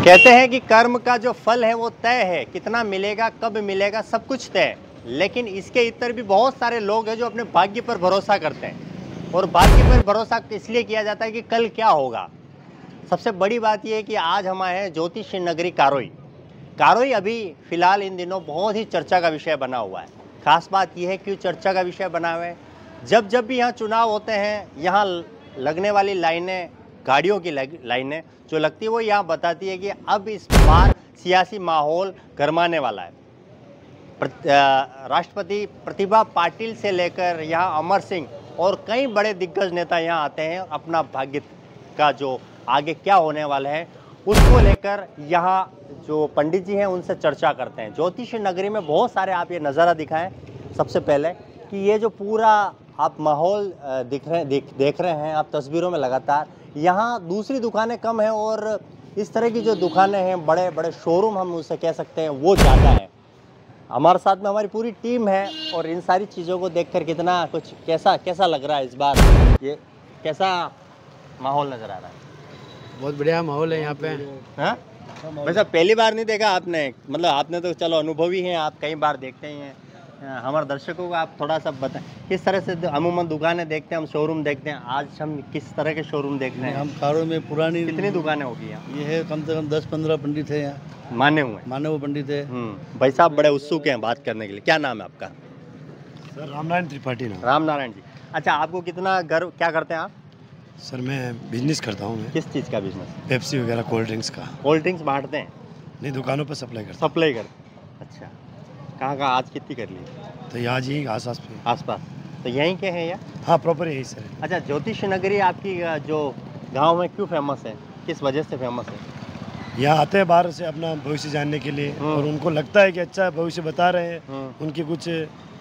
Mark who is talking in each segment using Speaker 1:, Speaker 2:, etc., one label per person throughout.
Speaker 1: कहते हैं कि कर्म का जो फल है वो तय है, कितना मिलेगा कब मिलेगा सब कुछ तय है। लेकिन इसके इतर भी बहुत सारे लोग हैं जो अपने भाग्य पर भरोसा करते हैं और भाग्य पर भरोसा इसलिए किया जाता है कि कल क्या होगा। सबसे बड़ी बात यह है कि आज हम आए हैं ज्योतिष नगरी कारोई। कारोई अभी फिलहाल इन दिनों बहुत ही चर्चा का विषय बना हुआ है। खास बात यह है क्यों चर्चा का विषय बना हुआ है, जब भी यहाँ चुनाव होते हैं यहाँ लगने वाली लाइनें, गाड़ियों की लाइनें जो लगती है वो यहाँ बताती है कि अब इस बार सियासी माहौल गरमाने वाला है। राष्ट्रपति प्रतिभा पाटिल से लेकर यहाँ अमर सिंह और कई बड़े दिग्गज नेता यहाँ आते हैं अपना भाग्य का जो आगे क्या होने वाला है उसको लेकर यहाँ जो पंडित जी हैं उनसे चर्चा करते हैं। ज्योतिष नगरी में बहुत सारे आप ये नज़ारा दिखाएं सबसे पहले कि ये जो पूरा आप माहौल देख रहे हैं आप तस्वीरों में लगातार, यहाँ दूसरी दुकानें कम हैं और इस तरह की जो दुकानें हैं बड़े बड़े शोरूम हम उसे कह सकते हैं वो ज़्यादा हैं। हमारे साथ में हमारी पूरी टीम है और इन सारी चीज़ों को देखकर कितना कुछ कैसा लग रहा है इस बार, ये कैसा माहौल नज़र आ रहा है?
Speaker 2: बहुत बढ़िया माहौल है यहाँ पे।
Speaker 1: हाँ वैसे पहली बार नहीं देखा आपने, मतलब आपने तो चलो अनुभवी हैं, आप कई बार देखते ही हैं। हमारे दर्शकों को आप थोड़ा सा बताएं किस तरह से अमूमन दुकानें देखते हैं, हम शोरूम देखते हैं, आज हम किस तरह के शोरूम देख रहे हैं?
Speaker 3: हम कारों में पुरानी
Speaker 1: कितनी दुकानें होगी यहाँ?
Speaker 3: ये है कम से कम 10-15 पंडित है यहाँ,
Speaker 1: माने
Speaker 3: हुए पंडित है।
Speaker 1: भाई साहब बड़े उत्सुक हैं बात करने के लिए। क्या नाम है आपका?
Speaker 3: सर रामनारायण त्रिपाठी नाम।
Speaker 1: रामनारायण जी, अच्छा आपको कितना गर्व, क्या करते हैं आप?
Speaker 3: सर मैं बिजनेस करता हूँ। मैं
Speaker 1: किस चीज़ का बिजनेस?
Speaker 3: पेप्सी वगैरह कोल्ड ड्रिंक्स का।
Speaker 1: कोल्ड ड्रिंक्स बांटते हैं?
Speaker 3: नहीं, दुकानों पर सप्लाई करता हूँ।
Speaker 1: सप्लाई करते, अच्छा। कहाँ आज कितनी कर ली?
Speaker 3: तो यहाँ जी
Speaker 1: आसपास तो यहीं के हैं या?
Speaker 3: हाँ प्रॉपर यही सर।
Speaker 1: अच्छा, ज्योतिष नगरी आपकी जो गांव में क्यों फेमस है, किस वजह से फेमस है?
Speaker 3: यहाँ आते हैं बाहर से अपना भविष्य जानने के लिए और उनको लगता है कि अच्छा भविष्य बता रहे हैं, उनके कुछ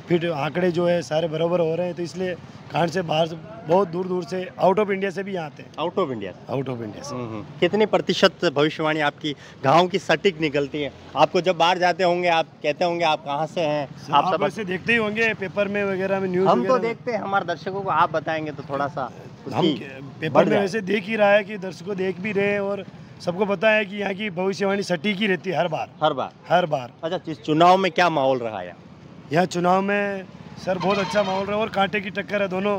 Speaker 3: फिट आंकड़े जो है सारे बराबर हो रहे हैं, तो इसलिए कांड से बाहर से बहुत दूर से आउट ऑफ इंडिया से भी यहाँ आते हैं।
Speaker 1: आउट ऑफ इंडिया से कितनी प्रतिशत भविष्यवाणी आपकी गांव की सटीक निकलती है? आपको जब बाहर जाते होंगे आप कहते होंगे आप कहाँ से हैं?
Speaker 3: आप सब ऐसे देखते ही होंगे पेपर में वगैरह में, न्यूज़
Speaker 1: हम तो देखते हैं, हमारे दर्शकों को आप बताएंगे तो थोड़ा सा।
Speaker 3: हम पेपर में वैसे देख ही रहा है कि दर्शकों देख भी रहे हैं और सबको पता है कि यहाँ की भविष्यवाणी सटीक ही रहती है हर बार। अच्छा, इस चुनाव में क्या माहौल रहा है? यहाँ चुनाव में सर बहुत अच्छा माहौल रहा और कांटे की टक्कर है दोनों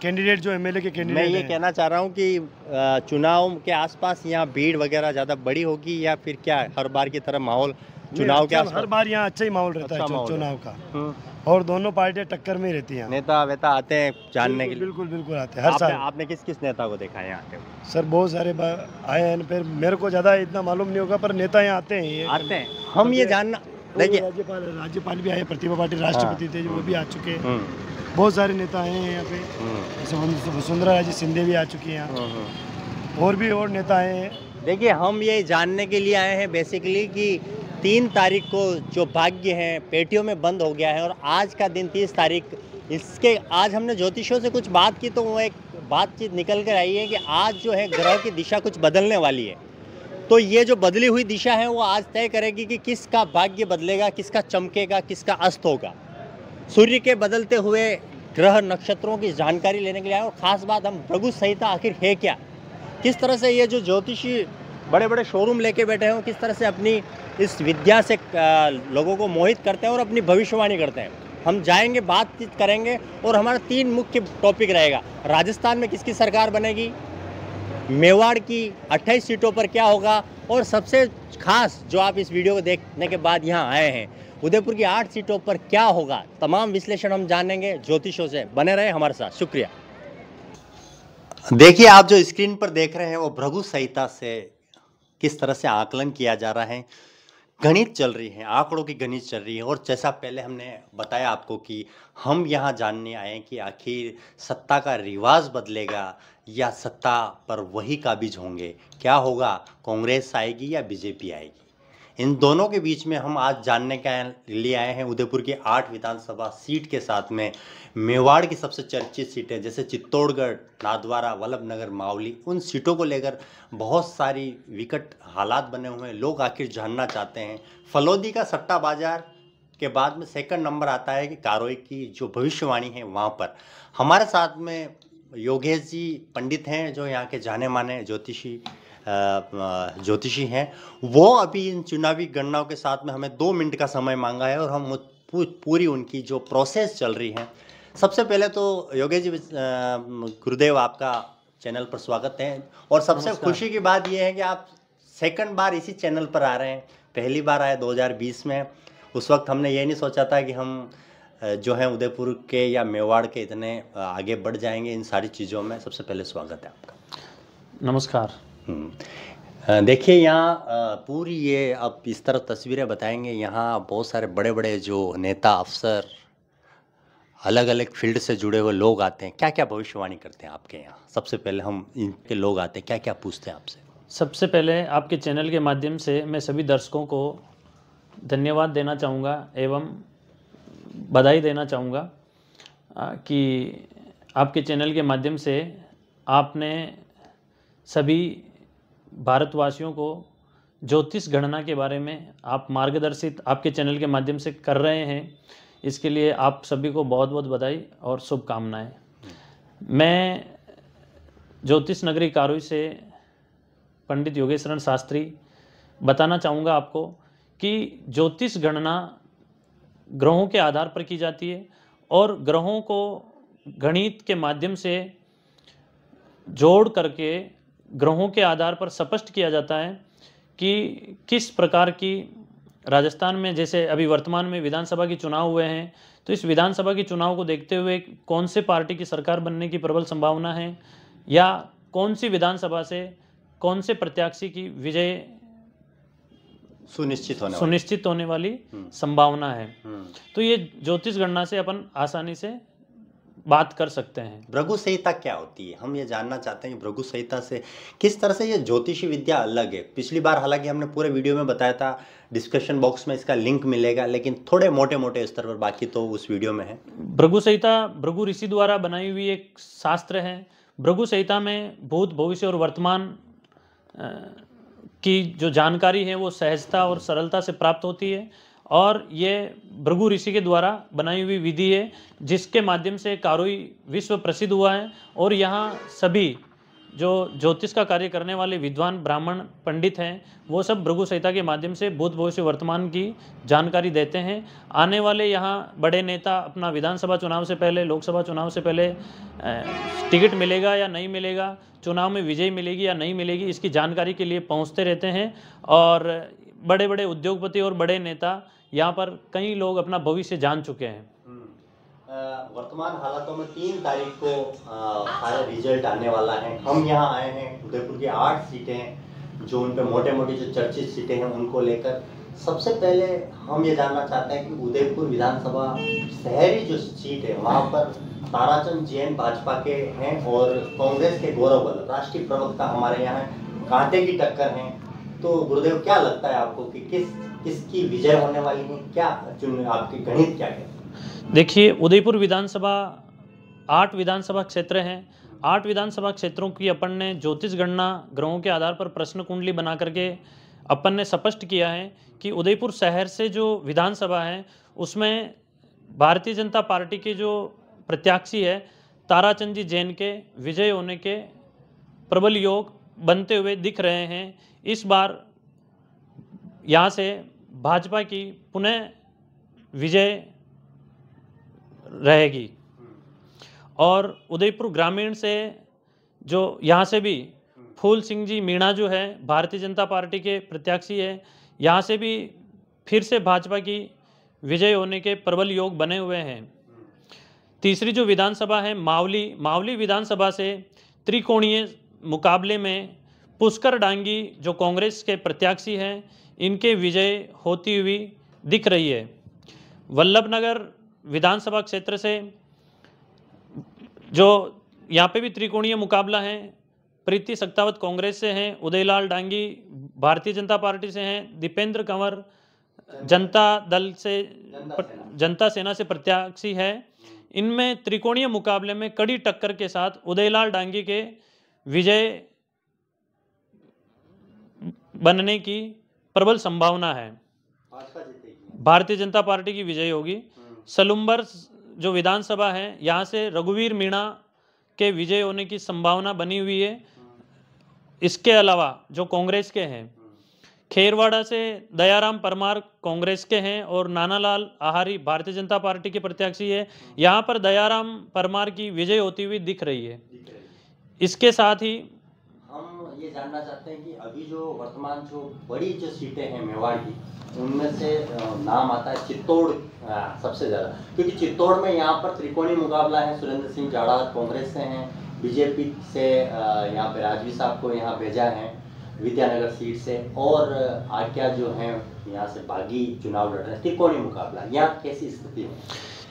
Speaker 3: कैंडिडेट जो एमएलए के कैंडिडेट।
Speaker 1: मैं ये कहना चाह रहा हूँ कि चुनाव के आसपास यहाँ भीड़ वगैरह ज़्यादा बड़ी होगी या फिर क्या हर बार की तरह माहौल चुनाव के आसपास?
Speaker 3: हर बार यहाँ अच्छा ही माहौल रहता है चुनाव का और दोनों पार्टियां टक्कर में रहती हैं।
Speaker 1: नेता वेता आते हैं जानने के लिए?
Speaker 3: बिल्कुल आते हैं हर साल।
Speaker 1: आपने किस नेता को देखा है यहाँ आते हुए?
Speaker 3: सर बहुत सारे आए हैं, फिर मेरे को ज़्यादा इतना मालूम नहीं होगा पर नेता यहाँ आते हैं।
Speaker 1: हम ये जानना, देखिए
Speaker 3: राज्यपाल भी आए, प्रतिभा पाटिल राष्ट्रपति थे जो वो भी आ चुके हैं, बहुत सारे नेता आए हैं यहाँ पे, जैसे वसुंधरा राजे सिंधिया भी आ चुकी हैं यहाँ, और नेता आए हैं।
Speaker 1: देखिए हम ये जानने के लिए आए हैं बेसिकली कि 3 तारीख को जो भाग्य हैं पेटियों में बंद हो गया है और आज का दिन 30 तारीख, इसके आज हमने ज्योतिषियों से कुछ बात की तो वो एक बातचीत निकल कर आई है कि आज जो है ग्रह की दिशा कुछ बदलने वाली है। तो ये जो बदली हुई दिशा है वो आज तय करेगी कि किसका भाग्य बदलेगा, किसका चमकेगा, किसका अस्त होगा। सूर्य के बदलते हुए ग्रह नक्षत्रों की जानकारी लेने के लिए आए और ख़ास बात हम भृगु संहिता आखिर है क्या, किस तरह से ये जो ज्योतिषी बड़े बड़े शोरूम लेके बैठे हैं किस तरह से अपनी इस विद्या से लोगों को मोहित करते हैं और अपनी भविष्यवाणी करते हैं। हम जाएंगे, बातचीत करेंगे और हमारा 3 मुख्य टॉपिक रहेगा। राजस्थान में किसकी सरकार बनेगी, मेवाड़ की 28 सीटों पर क्या होगा और सबसे खास जो आप इस वीडियो को देखने के बाद यहाँ आए हैं उदयपुर की 8 सीटों पर क्या होगा, तमाम विश्लेषण हम जानेंगे ज्योतिषों से। बने रहे हमारे साथ, शुक्रिया। देखिए आप जो स्क्रीन पर देख रहे हैं वो भृगु संहिता से किस तरह से आकलन किया जा रहा है, गणित चल रही है, आंकड़ों की गणित चल रही है। और जैसा पहले हमने बताया आपको कि हम यहाँ जानने आए हैं कि आखिर सत्ता का रिवाज बदलेगा या सत्ता पर वही काबिज होंगे, क्या होगा, कांग्रेस आएगी या बीजेपी आएगी। इन दोनों के बीच में हम आज जानने के लिए आए हैं उदयपुर की 8 विधानसभा सीट के साथ में मेवाड़ की सबसे चर्चित सीटें जैसे चित्तौड़गढ़, नाथद्वारा, वल्लभनगर, मावली, उन सीटों को लेकर बहुत सारी विकट हालात बने हुए हैं। लोग आखिर जानना चाहते हैं। फलोदी का सट्टा बाजार के बाद में सेकंड नंबर आता है कि कारोई की जो भविष्यवाणी है वहाँ पर। हमारे साथ में योगेश जी पंडित हैं जो यहाँ के जाने माने ज्योतिषी ज्योतिषी हैं, वो अभी इन चुनावी गणनाओं के साथ में हमें 2 मिनट का समय मांगा है और हम पूरी उनकी जो प्रोसेस चल रही है। सबसे पहले तो योगेश जी, गुरुदेव, आपका चैनल पर स्वागत है। और सबसे खुशी की बात यह है कि आप सेकंड बार इसी चैनल पर आ रहे हैं। पहली बार आए 2020 में, उस वक्त हमने ये नहीं सोचा था कि हम जो हैं उदयपुर के या मेवाड़ के इतने आगे बढ़ जाएंगे इन सारी चीज़ों में। सबसे पहले स्वागत है आपका।
Speaker 4: नमस्कार।
Speaker 1: देखिए यहाँ पूरी ये अब इस तरह तस्वीरें बताएंगे। यहाँ बहुत सारे बड़े बड़े जो नेता, अफसर, अलग अलग फील्ड से जुड़े हुए लोग आते हैं। क्या क्या भविष्यवाणी करते हैं आपके यहाँ? सबसे पहले हम इनके लोग आते हैं, क्या क्या पूछते हैं आपसे?
Speaker 4: सबसे पहले आपके चैनल के माध्यम से मैं सभी दर्शकों को धन्यवाद देना चाहूँगा एवं बधाई देना चाहूँगा कि आपके चैनल के माध्यम से आपने सभी भारतवासियों को ज्योतिष गणना के बारे में आप मार्गदर्शित आपके चैनल के माध्यम से कर रहे हैं। इसके लिए आप सभी को बहुत बहुत बधाई और शुभकामनाएं। मैं ज्योतिष नगरी कारोई से पंडित योगेश्वरण शास्त्री बताना चाहूँगा आपको कि ज्योतिष गणना ग्रहों के आधार पर की जाती है और ग्रहों को गणित के माध्यम से जोड़ करके ग्रहों के आधार पर स्पष्ट किया जाता है कि किस प्रकार की राजस्थान में, जैसे अभी वर्तमान में विधानसभा के चुनाव हुए हैं, तो इस विधानसभा के चुनाव को देखते हुए कौन से पार्टी की सरकार बनने की प्रबल संभावना है या कौन सी विधानसभा से कौन से प्रत्याशी की विजय सुनिश्चित होने वाली संभावना है। तो ये ज्योतिष गणना से अपन आसानी से बात कर सकते हैं।
Speaker 1: भृगु संहिता क्या होती है, हम ये जानना चाहते हैं कि भृगु संहिता से किस तरह से ये ज्योतिषी विद्या अलग है। पिछली बार हालांकि हमने पूरे वीडियो में बताया था, डिस्क्रिप्शन बॉक्स में इसका लिंक मिलेगा, लेकिन थोड़े मोटे मोटे स्तर पर, बाकी तो उस वीडियो में है।
Speaker 4: भृगु संहिता भृगु ऋषि द्वारा बनाई हुई एक शास्त्र है। भृगु संहिता में भूत, भविष्य और वर्तमान की जो जानकारी है वो सहजता और सरलता से प्राप्त होती है और ये भृगु ऋषि के द्वारा बनाई हुई विधि है जिसके माध्यम से कारोई विश्व प्रसिद्ध हुआ है। और यहाँ सभी जो ज्योतिष का कार्य करने वाले विद्वान ब्राह्मण पंडित हैं वो सब भृगु संहिता के माध्यम से भूत, भविष्य, वर्तमान की जानकारी देते हैं। आने वाले यहाँ बड़े नेता अपना विधानसभा चुनाव से पहले, लोकसभा चुनाव से पहले टिकट मिलेगा या नहीं मिलेगा, चुनाव में विजय मिलेगी या नहीं मिलेगी, इसकी जानकारी के लिए पहुँचते रहते हैं। और बड़े बड़े उद्योगपति और बड़े नेता यहाँ पर कई लोग अपना भविष्य जान चुके हैं।
Speaker 1: वर्तमान हालातों में 3 तारीख को सारे रिजल्ट आने वाला है। हम यहाँ आए हैं, उदयपुर की 8 सीटें जो उन पे मोटे मोटे जो चर्चित सीटें हैं उनको लेकर। सबसे पहले हम ये जानना चाहते हैं कि उदयपुर विधानसभा शहरी जो सीट है वहाँ पर ताराचंद जैन भाजपा के हैं और कांग्रेस के गौरव वल्लभ राष्ट्रीय प्रवक्ता हमारे यहाँ कांटे की टक्कर है। तो गुरुदेव, क्या लगता है आपको कि किसकी विजय होने वाली है? क्या आपकी गणित क्या है?
Speaker 4: देखिए, उदयपुर विधानसभा 8 विधानसभा क्षेत्र हैं। 8 विधानसभा क्षेत्रों की अपन ने ज्योतिष गणना ग्रहों के आधार पर प्रश्न कुंडली बना करके अपन ने स्पष्ट किया है कि उदयपुर शहर से जो विधानसभा है उसमें भारतीय जनता पार्टी के जो प्रत्याशी है ताराचंद जी जैन के विजय होने के प्रबल योग बनते हुए दिख रहे हैं। इस बार यहाँ से भाजपा की पुनः विजय रहेगी और उदयपुर ग्रामीण से जो यहाँ से भी फूल सिंह जी मीणा जो है भारतीय जनता पार्टी के प्रत्याशी है, यहाँ से भी फिर से भाजपा की विजय होने के प्रबल योग बने हुए हैं। तीसरी जो विधानसभा है मावली विधानसभा से त्रिकोणीय मुकाबले में पुष्कर डांगी जो कांग्रेस के प्रत्याशी हैं इनके विजय होती हुई दिख रही है। वल्लभनगर विधानसभा क्षेत्र से जो यहाँ पे भी त्रिकोणीय मुकाबला है, प्रीति सक्तावत कांग्रेस से हैं, उदयलाल डांगी भारतीय जनता पार्टी से हैं, दीपेंद्र कंवर जनता सेना से प्रत्याशी है। इनमें त्रिकोणीय मुकाबले में कड़ी टक्कर के साथ उदयलाल डांगी के विजय बनने की प्रबल संभावना है। भारतीय जनता पार्टी की विजय होगी। सलुम्बर जो विधानसभा है यहाँ से रघुवीर मीणा के विजय होने की संभावना बनी हुई है। इसके अलावा जो कांग्रेस के हैं, खेरवाड़ा से दयाराम परमार कांग्रेस के हैं और नानालाल आहारी भारतीय जनता पार्टी के प्रत्याशी है। यहाँ पर दयाराम परमार की विजय होती हुई दिख रही है। इसके साथ ही
Speaker 1: हम ये जानना चाहते हैं कि अभी जो वर्तमान जो बड़ी जो सीटें हैं मेवाड़ की, उनमें से नाम आता है चित्तौड़ सबसे ज़्यादा, क्योंकि चित्तौड़ में यहाँ पर त्रिकोणीय मुकाबला है। सुरेंद्र सिंह जाड़ावत कांग्रेस से हैं, बीजेपी से यहाँ पे राजवी साहब को यहाँ भेजा है विद्यानगर सीट से, और आज्ञा जो हैं यहाँ से बागी चुनाव लड़ रहे हैं। त्रिकोणीय मुकाबला, यहाँ कैसी स्थिति है?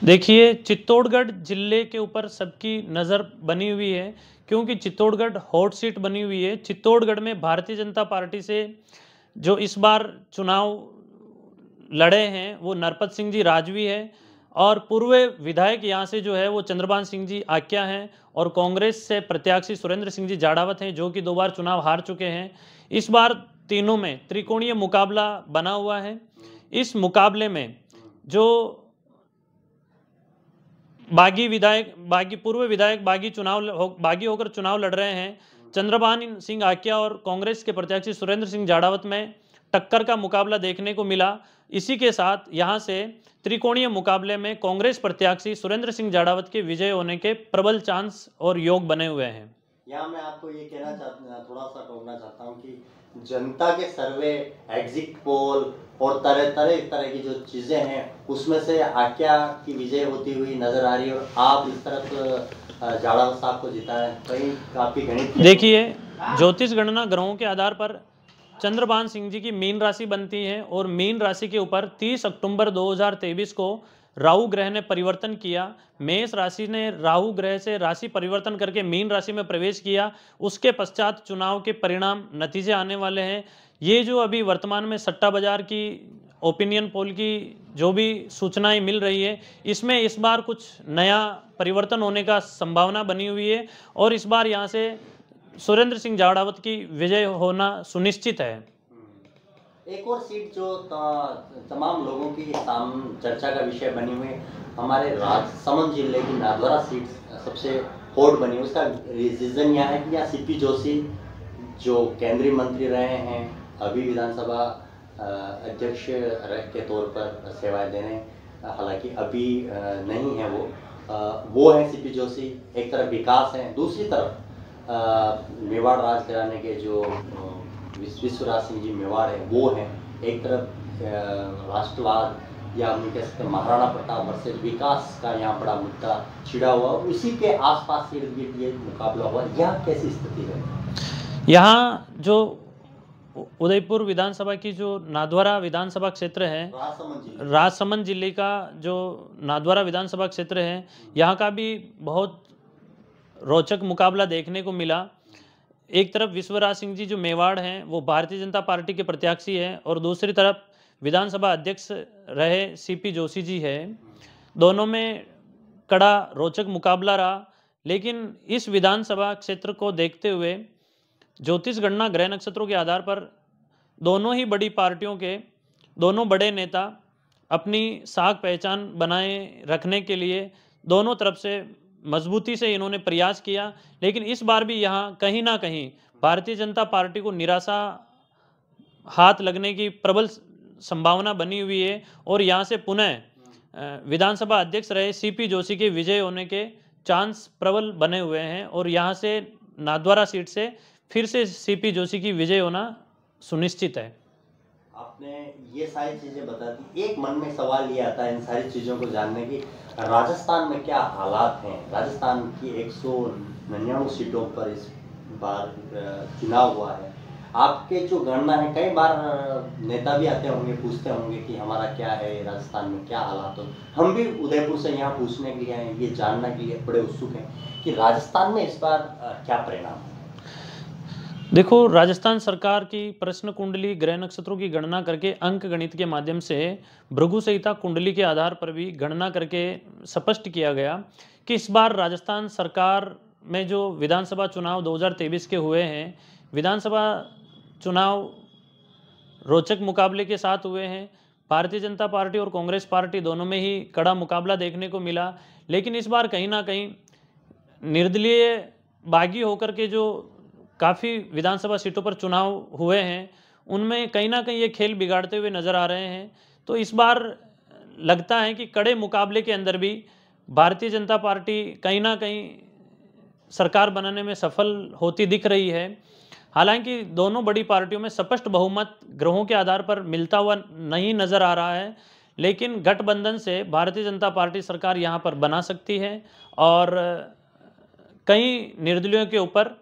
Speaker 4: देखिए, चित्तौड़गढ़ जिले के ऊपर सबकी नज़र बनी हुई है, क्योंकि चित्तौड़गढ़ हॉट सीट बनी हुई है। चित्तौड़गढ़ में भारतीय जनता पार्टी से जो इस बार चुनाव लड़े हैं वो नरपत सिंह जी राजवी है, और पूर्व विधायक यहाँ से जो है वो चंद्रभान सिंह जी आक्या हैं, और कांग्रेस से प्रत्याशी सुरेंद्र सिंह जी जाड़ावत हैं, जो कि 2 बार चुनाव हार चुके हैं। इस बार तीनों में त्रिकोणीय मुकाबला बना हुआ है। इस मुकाबले में जो पूर्व विधायक बागी होकर चुनाव लड़ रहे हैं, चंद्रभान सिंह आक्या और कांग्रेस के प्रत्याशी सुरेंद्र सिंह जाड़ावत में टक्कर का मुकाबला देखने को मिला। इसी के साथ यहां से त्रिकोणीय मुकाबले में कांग्रेस प्रत्याशी सुरेंद्र सिंह जाड़ावत के विजय होने के प्रबल चांस और योग बने हुए हैं।
Speaker 1: यहाँ मैं आपको ये कहना चाहता हूँ कि जनता के सर्वे, एग्जिट पोल और तरह की जो चीजें हैं, उसमें से आक्या की विजय होती हुई नजर आ रही है, और आप इस तरफ जाड़ावत साहब को जिता है। कहीं काफी गणित, देखिए,
Speaker 4: ज्योतिष गणना ग्रहों के आधार पर चंद्रभान सिंह जी की मीन राशि बनती है, और मीन राशि के ऊपर 30 अक्टूबर 2023 को राहु ग्रह ने परिवर्तन किया। मेष राशि ने राहु ग्रह से राशि परिवर्तन करके मीन राशि में प्रवेश किया। उसके पश्चात चुनाव के परिणाम, नतीजे आने वाले हैं। ये जो अभी वर्तमान में सट्टा बाजार की, ओपिनियन पोल की जो भी सूचनाएं मिल रही है, इसमें इस बार कुछ नया परिवर्तन होने का संभावना बनी हुई है, और इस बार यहाँ से सुरेंद्र सिंह जाड़ावत की विजय होना सुनिश्चित है।
Speaker 1: एक और सीट जो तमाम लोगों की चर्चा का विषय बनी हुई है, हमारे राजसमंद जिले की नाथद्वारा सीट सबसे हॉट बनी। उसका रीजन यह है कि यहाँ सीपी जोशी जो केंद्रीय मंत्री रहे हैं, अभी विधानसभा अध्यक्ष के तौर पर सेवाएं दे रहे हैं, हालांकि अभी नहीं है वो है सीपी जोशी। एक तरफ विकास है, दूसरी तरफ मेवाड़ राज घराने के जो विश्वराज सिंह जी मेवाड़ है वो हैं। एक तरफ राष्ट्रवाद या हम कह सकते हैं महाराणा प्रताप वर्सेस विकास का यहाँ बड़ा मुद्दा छिड़ा हुआ, उसी के आसपास ये मुकाबला हुआ। यहाँ कैसी स्थिति है?
Speaker 4: यहाँ जो उदयपुर विधानसभा की जो नाथद्वारा विधानसभा क्षेत्र है, राजसमंद जिले का जो नाथद्वारा विधानसभा क्षेत्र है, यहाँ का भी बहुत रोचक मुकाबला देखने को मिला। एक तरफ विश्वराज सिंह जी जो मेवाड़ हैं वो भारतीय जनता पार्टी के प्रत्याशी हैं, और दूसरी तरफ विधानसभा अध्यक्ष रहे सीपी जोशी जी है। दोनों में कड़ा रोचक मुकाबला रहा, लेकिन इस विधानसभा क्षेत्र को देखते हुए ज्योतिष गणना ग्रह नक्षत्रों के आधार पर दोनों ही बड़ी पार्टियों के दोनों बड़े नेता अपनी साख पहचान बनाए रखने के लिए दोनों तरफ से मजबूती से इन्होंने प्रयास किया, लेकिन इस बार भी यहाँ कहीं ना कहीं भारतीय जनता पार्टी को निराशा हाथ लगने की प्रबल संभावना बनी हुई है, और यहाँ से पुनः विधानसभा अध्यक्ष रहे सीपी जोशी के विजय होने के चांस प्रबल बने हुए हैं, और यहाँ से नाथद्वारा सीट से फिर से सीपी जोशी की विजय होना सुनिश्चित है।
Speaker 1: आपने ये सारी चीजें बता दी, एक मन में सवाल ये आता है इन सारी चीजों को जानने की, राजस्थान में क्या हालात हैं? राजस्थान की 199 सीटों पर इस बार चुनाव हुआ है। आपके जो गणना है, कई बार नेता भी आते होंगे, पूछते होंगे कि हमारा क्या है, राजस्थान में क्या हालात हो। हम भी उदयपुर से यहाँ पूछने के लिए आए, ये जानने के लिए बड़े उत्सुक हैं कि राजस्थान में इस बार क्या परिणाम है।
Speaker 4: देखो, राजस्थान सरकार की प्रश्न कुंडली ग्रह नक्षत्रों की गणना करके अंक गणित के माध्यम से भृगु संहिता कुंडली के आधार पर भी गणना करके स्पष्ट किया गया कि इस बार राजस्थान सरकार में जो विधानसभा चुनाव 2023 के हुए हैं, विधानसभा चुनाव रोचक मुकाबले के साथ हुए हैं। भारतीय जनता पार्टी और कांग्रेस पार्टी दोनों में ही कड़ा मुकाबला देखने को मिला, लेकिन इस बार कहीं ना कहीं निर्दलीय बागी होकर के जो काफ़ी विधानसभा सीटों पर चुनाव हुए हैं, उनमें कहीं ना कहीं ये खेल बिगाड़ते हुए नज़र आ रहे हैं। तो इस बार लगता है कि कड़े मुकाबले के अंदर भी भारतीय जनता पार्टी कहीं ना कहीं सरकार बनाने में सफल होती दिख रही है। हालांकि दोनों बड़ी पार्टियों में स्पष्ट बहुमत ग्रहों के आधार पर मिलता हुआ नहीं नज़र आ रहा है, लेकिन गठबंधन से भारतीय जनता पार्टी सरकार यहाँ पर बना सकती है और कई निर्दलीयों के ऊपर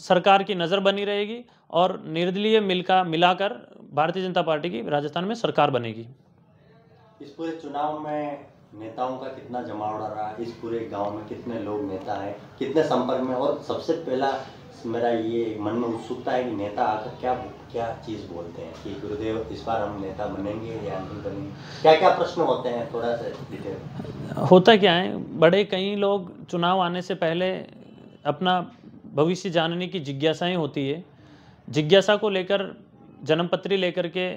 Speaker 4: सरकार की नज़र बनी रहेगी और निर्दलीय मिलाकर भारतीय जनता पार्टी की राजस्थान में सरकार बनेगी।
Speaker 1: इस पूरे चुनाव में नेताओं का कितना जमावड़ा रहा, इस पूरे गांव में कितने लोग नेता हैं, कितने संपर्क में, और सबसे पहला मेरा ये मन में उत्सुकता है कि नेता आकर क्या चीज़ बोलते हैं कि गुरुदेव इस बार हम नेता बनेंगे या नहीं बनेंगे, क्या क्या प्रश्न होते हैं, थोड़ा सा डिटेल।
Speaker 4: होता क्या है, बड़े कई लोग चुनाव आने से पहले अपना भविष्य जानने की जिज्ञासाएं होती है, जिज्ञासा को लेकर जन्मपत्री लेकर के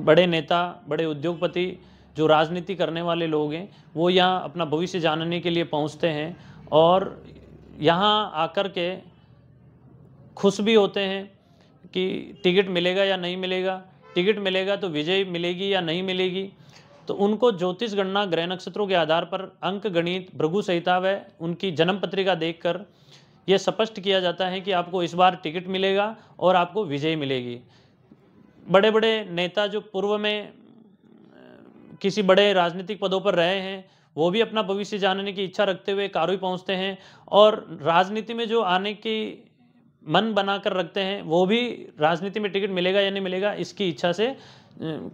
Speaker 4: बड़े नेता, बड़े उद्योगपति, जो राजनीति करने वाले लोग हैं, वो यहाँ अपना भविष्य जानने के लिए पहुँचते हैं और यहाँ आकर के खुश भी होते हैं कि टिकट मिलेगा या नहीं मिलेगा, टिकट मिलेगा तो विजय मिलेगी या नहीं मिलेगी। तो उनको ज्योतिष गणना, ग्रह नक्षत्रों के आधार पर अंक गणित, भृगु संहिता व उनकी जन्म पत्रिका देखकर यह स्पष्ट किया जाता है कि आपको इस बार टिकट मिलेगा और आपको विजय मिलेगी। बड़े बड़े नेता जो पूर्व में किसी बड़े राजनीतिक पदों पर रहे हैं, वो भी अपना भविष्य जानने की इच्छा रखते हुए कारुई पहुंचते हैं और राजनीति में जो आने की मन बनाकर रखते हैं, वो भी राजनीति में टिकट मिलेगा या नहीं मिलेगा इसकी इच्छा से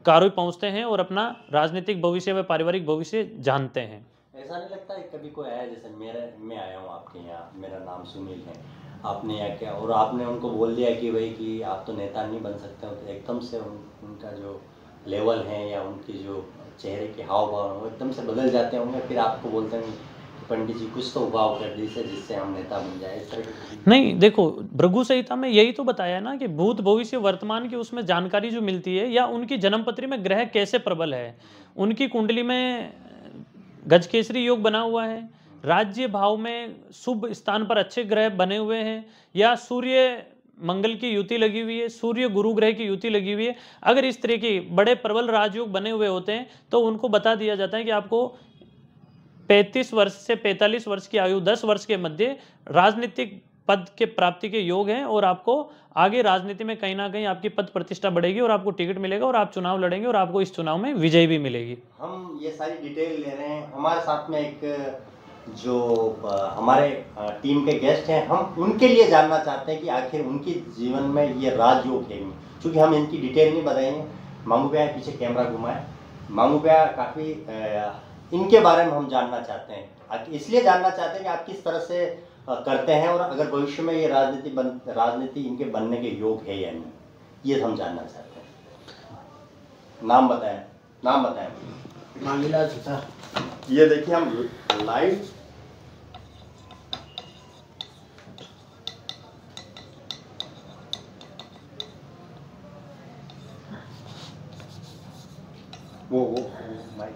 Speaker 4: कारुई पहुंचते हैं और अपना राजनीतिक भविष्य व पारिवारिक भविष्य जानते हैं।
Speaker 1: ऐसा नहीं लगता है कभी कोई आया, जैसे मैं आया हूँ आपके यहाँ, मेरा नाम सुनील है, आपने यहाँ क्या और आपने उनको बोल दिया कि भाई कि आप तो नेता नहीं बन सकते हो, तो एकदम से उनका जो लेवल है या उनकी जो चेहरे के हाव भाव हैं वो एकदम से बदल जाते होंगे, फिर आपको बोलते हैं कि पंडित जी कुछ तो उपाय कर दीजिए जिससे हम नेता बन जाए, इस तरह की?
Speaker 4: नहीं, देखो भृगु संहिता में यही तो बताया ना कि भूत भविष्य वर्तमान की उसमें जानकारी जो मिलती है, या उनकी जन्मपत्री में ग्रह कैसे प्रबल है, उनकी कुंडली में गजकेसरी योग बना हुआ है, राज्य भाव में शुभ स्थान पर अच्छे ग्रह बने हुए हैं, या सूर्य मंगल की युति लगी हुई है, सूर्य गुरु ग्रह की युति लगी हुई है। अगर इस तरह के बड़े प्रबल राजयोग बने हुए होते हैं तो उनको बता दिया जाता है कि आपको 35 वर्ष से 45 वर्ष की आयु, 10 वर्ष के मध्य राजनीतिक पद के प्राप्ति के योग हैं और आपको आगे राजनीति में कहीं ना कहीं आपकी पद प्रतिष्ठा बढ़ेगी और आपको टिकट मिलेगा और आप चुनाव लड़ेंगे और आपको इस चुनाव में विजय भी मिलेगी।
Speaker 1: हम ये सारी डिटेल ले रहे हैं, हमारे साथ में एक जो हमारे टीम के गेस्ट हैं, हम उनके लिए जानना चाहते हैं कि आखिर उनके जीवन में ये राजयोग है, क्योंकि हम इनकी डिटेल नहीं बताएंगे। मामू भैया पीछे कैमरा घुमाए, मामू भैया काफ़ी इनके बारे में हम जानना चाहते हैं, इसलिए जानना चाहते हैं कि आप किस तरह से करते हैं और अगर भविष्य में ये राजनीति इनके बनने के योग है या नहीं, ये हम जानना चाहते हैं। नाम बताएं, नाम बताएं।
Speaker 2: मांगीलाल सुतार।
Speaker 1: ये देखिए हम लाइव वो माइक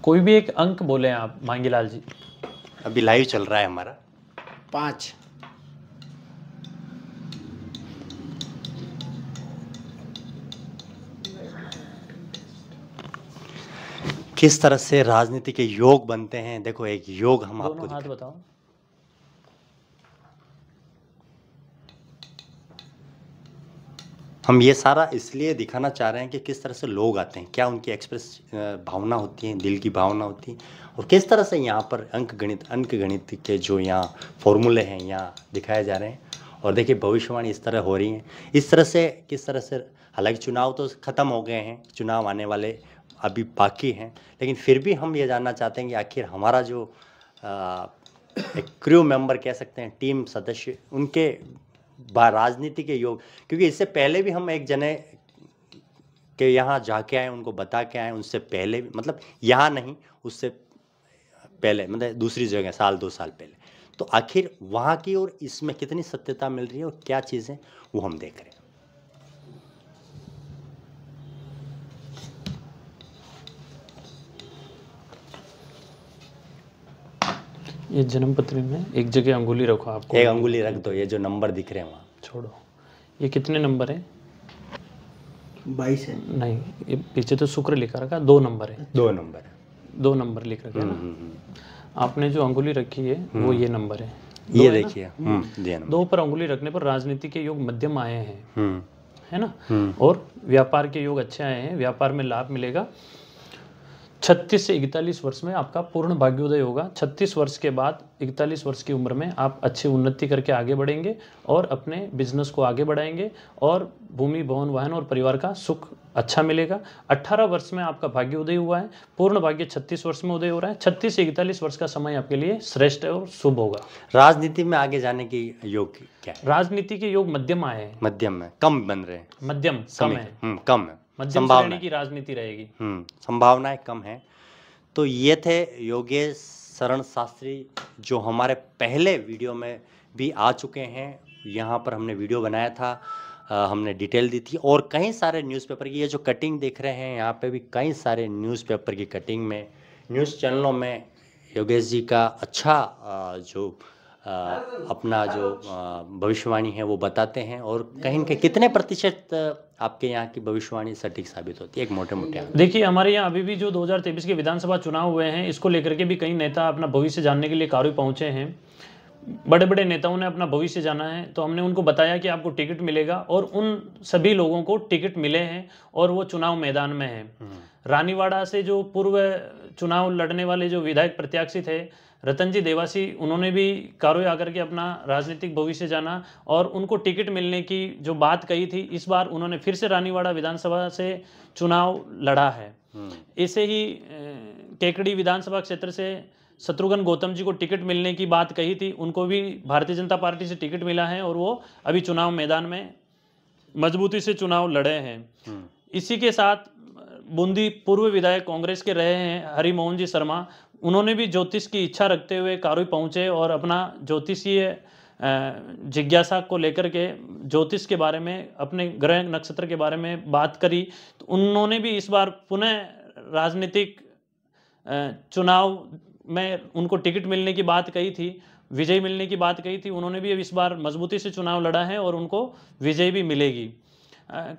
Speaker 4: कोई भी एक अंक बोले आप मांगीलाल जी।
Speaker 1: अभी लाइव चल रहा है हमारा
Speaker 2: 5।
Speaker 1: किस तरह से राजनीति के योग बनते हैं। देखो एक योग हम आपको
Speaker 4: हाथ बताओ।
Speaker 1: हम ये सारा इसलिए दिखाना चाह रहे हैं कि किस तरह से लोग आते हैं, क्या उनकी एक्सप्रेस भावना होती है, दिल की भावना होती है, और किस तरह से यहाँ पर अंक गणित के जो यहाँ फॉर्मूले हैं यहाँ दिखाए जा रहे हैं। और देखिए भविष्यवाणी इस तरह हो रही है, इस तरह से किस तरह से, हालांकि चुनाव तो ख़त्म हो गए हैं, चुनाव आने वाले अभी बाकी हैं, लेकिन फिर भी हम ये जानना चाहते हैं कि आखिर हमारा जो एक क्रू मेंबर कह सकते हैं, टीम सदस्य, उनके राजनीति के योग, क्योंकि इससे पहले भी हम एक जने के यहाँ जाके आए, उनको बता के आए, उनसे पहले भी, मतलब यहाँ नहीं, उससे पहले मतलब दूसरी जगह 1-2 साल पहले। तो आखिर वहाँ की और इसमें कितनी सत्यता मिल रही है और क्या चीज़ें वो हम देख रहे हैं।
Speaker 4: ये जन्म पत्री में एक जगह अंगुली रखो, आपको
Speaker 1: एक अंगुली रख दो, ये जो नंबर दिख रहे हैं वहाँ
Speaker 4: छोड़ो। ये कितने नंबर है?
Speaker 2: 22 है।
Speaker 4: नहीं, ये पीछे तो शुक्र लिखा रखा, 2 नंबर है।
Speaker 1: 2 नंबर है,
Speaker 4: 2 नंबर लिख रखे हैं ना। आपने जो अंगुली रखी है वो ये नंबर है,
Speaker 1: ये देखिए।
Speaker 4: 2 पर अंगुली रखने पर राजनीति के योग मध्यम आए हैं, है ना। और व्यापार के योग अच्छे आए हैं, व्यापार में लाभ मिलेगा। 36 से 41 वर्ष में आपका पूर्ण भाग्योदय होगा। 36 वर्ष के बाद 41 वर्ष की उम्र में आप अच्छी उन्नति करके आगे बढ़ेंगे और अपने बिजनेस को आगे बढ़ाएंगे और भूमि, भवन, वाहन और परिवार का सुख अच्छा मिलेगा। 18 वर्ष में आपका भाग्य उदय हुआ है, पूर्ण भाग्य 36 वर्ष में उदय हो रहा है। 36 से 41 वर्ष का समय आपके लिए श्रेष्ठ और शुभ होगा।
Speaker 1: राजनीति में आगे जाने की योग क्या है?
Speaker 4: राजनीति के योग मध्यम आए हैं।
Speaker 1: मध्यम में, कम बन रहे हैं,
Speaker 4: मध्यम कम है,
Speaker 1: कम है,
Speaker 4: मध्यम श्रेणी की राजनीति रहेगी।
Speaker 1: संभावनाएं कम है। तो ये थे योगेश शरण शास्त्री, जो हमारे पहले वीडियो में भी आ चुके हैं। यहाँ पर हमने वीडियो बनाया था, हमने डिटेल दी थी, और कई सारे न्यूज़पेपर की ये जो कटिंग देख रहे हैं यहाँ पे भी कई सारे न्यूज़पेपर की कटिंग में, न्यूज़ चैनलों में योगेश जी का अच्छा जो अपना जो भविष्यवाणी है वो बताते हैं। और कहीं के कितने प्रतिशत आपके यहाँ की भविष्यवाणी सटीक साबित होती है, एक मोटे मोटे?
Speaker 4: देखिए, हमारे यहाँ अभी भी जो 2023 के विधानसभा चुनाव हुए हैं, इसको लेकर के भी कई नेता अपना भविष्य जानने के लिए कारू पहुँचे हैं। बड़े बड़े नेताओं ने अपना भविष्य जाना है, तो हमने उनको बताया कि आपको टिकट मिलेगा, और उन सभी लोगों को टिकट मिले हैं और वो चुनाव मैदान में हैं। रानीवाड़ा से जो पूर्व चुनाव लड़ने वाले जो विधायक प्रत्याशी थे रतन जी देवासी, उन्होंने भी कारोई आकर के अपना राजनीतिक भविष्य जाना और उनको टिकट मिलने की जो बात कही थी, इस बार उन्होंने फिर से रानीवाड़ा विधानसभा से चुनाव लड़ा है। ऐसे ही केकड़ी विधानसभा क्षेत्र से शत्रुघ्न गौतम जी को टिकट मिलने की बात कही थी, उनको भी भारतीय जनता पार्टी से टिकट मिला है और वो अभी चुनाव मैदान में मजबूती से चुनाव लड़े हैं। इसी के साथ बूंदी पूर्व विधायक कांग्रेस के रहे हैं हरिमोहन जी शर्मा, उन्होंने भी ज्योतिष की इच्छा रखते हुए कारुई पहुंचे और अपना ज्योतिषीय जिज्ञासा को लेकर के ज्योतिष के बारे में, अपने ग्रह नक्षत्र के बारे में बात करी। तो उन्होंने भी इस बार पुनः राजनीतिक चुनाव में उनको टिकट मिलने की बात कही थी, विजय मिलने की बात कही थी। उन्होंने भी अब इस बार मजबूती से चुनाव लड़ा है और उनको विजय भी मिलेगी।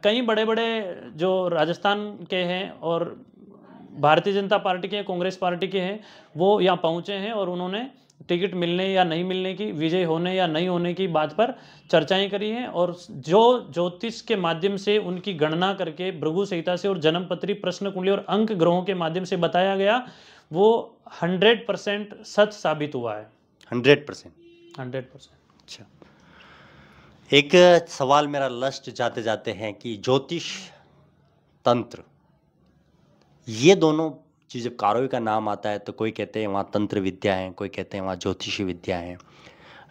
Speaker 4: कई बड़े बड़े जो राजस्थान के हैं और भारतीय जनता पार्टी के, कांग्रेस पार्टी के हैं, वो यहाँ पहुँचे हैं और उन्होंने टिकट मिलने या नहीं मिलने की, विजय होने या नहीं होने की बात पर चर्चाएं करी हैं। और जो ज्योतिष के माध्यम से उनकी गणना करके भृगु संहिता से और जन्मपत्री, प्रश्न कुंडली और अंक ग्रहों के माध्यम से बताया गया, वो 100% सच साबित हुआ है।
Speaker 1: 100%। अच्छा, एक सवाल मेरा लास्ट जाते जाते हैं कि ज्योतिष, तंत्र, ये दोनों चीज़, जब कारोई का नाम आता है तो कोई कहते हैं वहाँ तंत्र विद्या है, कोई कहते हैं वहाँ ज्योतिषी विद्या है।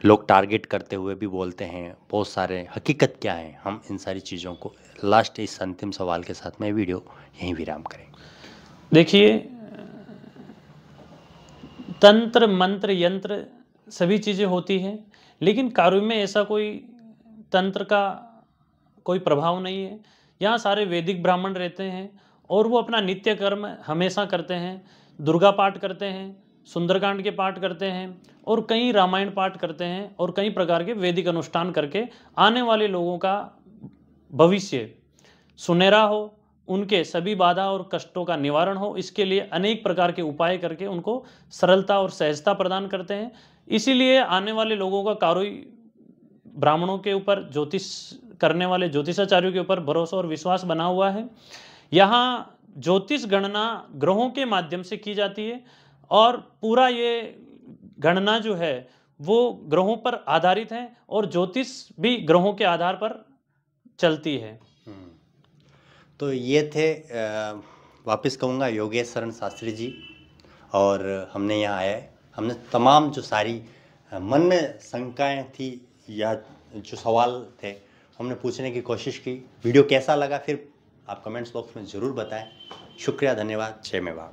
Speaker 1: लोग टारगेट करते हुए भी बोलते हैं बहुत सारे। हकीकत क्या है? हम इन सारी चीज़ों को लास्ट इस अंतिम सवाल के साथ मैं वीडियो यहीं विराम करेंगे।
Speaker 4: देखिए, तंत्र, मंत्र, यंत्र सभी चीज़ें होती हैं, लेकिन कारुई में ऐसा कोई तंत्र का कोई प्रभाव नहीं है। यहाँ सारे वैदिक ब्राह्मण रहते हैं और वो अपना नित्य कर्म हमेशा करते हैं। दुर्गा पाठ करते हैं, सुंदरकांड के पाठ करते हैं और कई रामायण पाठ करते हैं और कई प्रकार के वैदिक अनुष्ठान करके आने वाले लोगों का भविष्य सुनहरा हो, उनके सभी बाधा और कष्टों का निवारण हो, इसके लिए अनेक प्रकार के उपाय करके उनको सरलता और सहजता प्रदान करते हैं। इसीलिए आने वाले लोगों का कारुई ब्राह्मणों के ऊपर, ज्योतिष करने वाले ज्योतिषाचार्यों के ऊपर भरोसा और विश्वास बना हुआ है। यहाँ ज्योतिष गणना ग्रहों के माध्यम से की जाती है और पूरा ये गणना जो है वो ग्रहों पर आधारित है और ज्योतिष भी ग्रहों के आधार पर चलती है।
Speaker 1: तो ये थे वापस कहूँगा योगेश शरण शास्त्री जी, और हमने यहाँ आए, हमने तमाम जो सारी मन में शंकाएं थी या जो सवाल थे हमने पूछने की कोशिश की। वीडियो कैसा लगा फिर आप कमेंट्स बॉक्स में ज़रूर बताएं। शुक्रिया, धन्यवाद, जय मेवाड़।